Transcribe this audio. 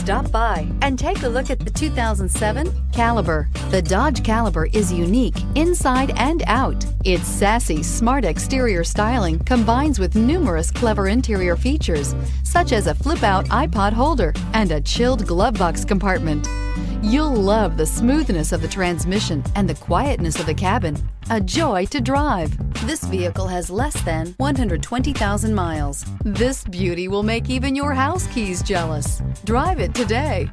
Stop by and take a look at the 2007 Caliber. The Dodge Caliber is unique inside and out. Its sassy, smart exterior styling combines with numerous clever interior features, such as a flip-out iPod holder and a chilled glove box compartment. You'll love the smoothness of the transmission and the quietness of the cabin. A joy to drive. This vehicle has less than 120,000 miles. This beauty will make even your house keys jealous. Drive it today.